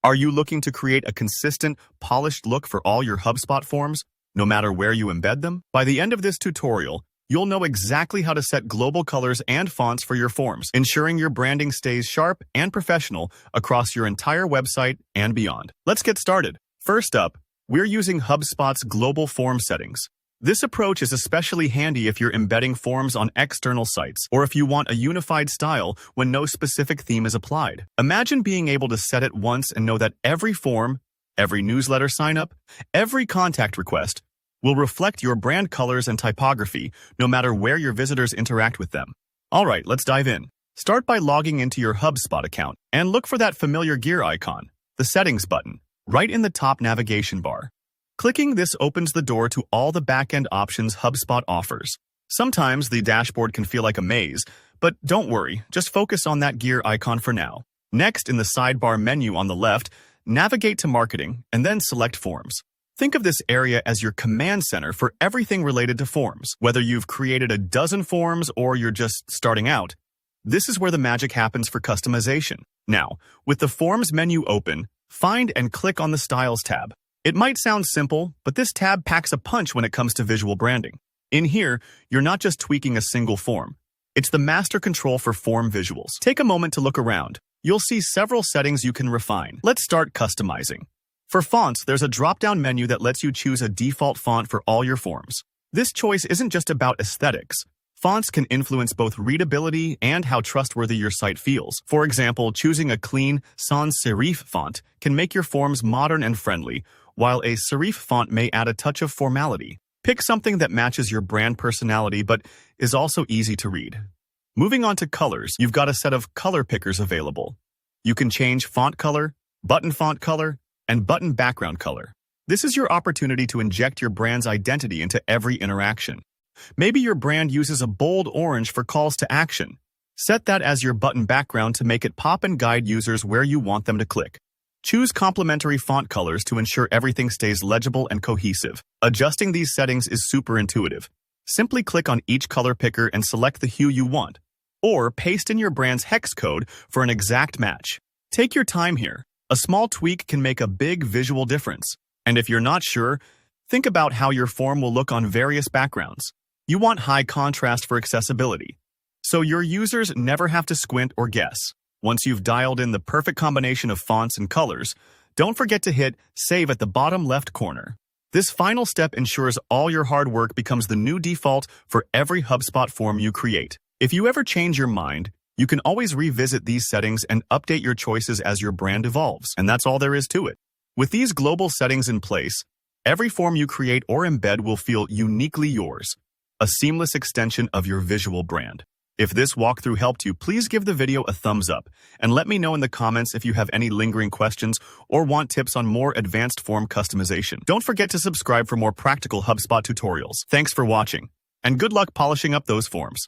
Are you looking to create a consistent, polished look for all your HubSpot forms, no matter where you embed them? By the end of this tutorial, you'll know exactly how to set global colors and fonts for your forms, ensuring your branding stays sharp and professional across your entire website and beyond. Let's get started. First up, we're using HubSpot's global form settings. This approach is especially handy if you're embedding forms on external sites, or if you want a unified style when no specific theme is applied. Imagine being able to set it once and know that every form, every newsletter sign-up, every contact request will reflect your brand colors and typography, no matter where your visitors interact with them. All right, let's dive in. Start by logging into your HubSpot account and look for that familiar gear icon, the Settings button, right in the top navigation bar. Clicking this opens the door to all the back-end options HubSpot offers. Sometimes the dashboard can feel like a maze, but don't worry, just focus on that gear icon for now. Next, in the sidebar menu on the left, navigate to Marketing and then select Forms. Think of this area as your command center for everything related to forms. Whether you've created a dozen forms or you're just starting out, this is where the magic happens for customization. Now, with the Forms menu open, find and click on the Styles tab. It might sound simple, but this tab packs a punch when it comes to visual branding. In here, you're not just tweaking a single form. It's the master control for form visuals. Take a moment to look around. You'll see several settings you can refine. Let's start customizing. For fonts, there's a drop-down menu that lets you choose a default font for all your forms. This choice isn't just about aesthetics. Fonts can influence both readability and how trustworthy your site feels. For example, choosing a clean sans serif font can make your forms modern and friendly, while a serif font may add a touch of formality. Pick something that matches your brand personality but is also easy to read. Moving on to colors, you've got a set of color pickers available. You can change font color, button font color, and button background color. This is your opportunity to inject your brand's identity into every interaction. Maybe your brand uses a bold orange for calls to action. Set that as your button background to make it pop and guide users where you want them to click. Choose complementary font colors to ensure everything stays legible and cohesive. Adjusting these settings is super intuitive. Simply click on each color picker and select the hue you want, or paste in your brand's hex code for an exact match. Take your time here. A small tweak can make a big visual difference. And if you're not sure, think about how your form will look on various backgrounds. You want high contrast for accessibility, so your users never have to squint or guess. Once you've dialed in the perfect combination of fonts and colors, don't forget to hit Save at the bottom left corner. This final step ensures all your hard work becomes the new default for every HubSpot form you create. If you ever change your mind, you can always revisit these settings and update your choices as your brand evolves. And that's all there is to it. With these global settings in place, every form you create or embed will feel uniquely yours, a seamless extension of your visual brand. If this walkthrough helped you, please give the video a thumbs up and let me know in the comments if you have any lingering questions or want tips on more advanced form customization. Don't forget to subscribe for more practical HubSpot tutorials. Thanks for watching, and good luck polishing up those forms.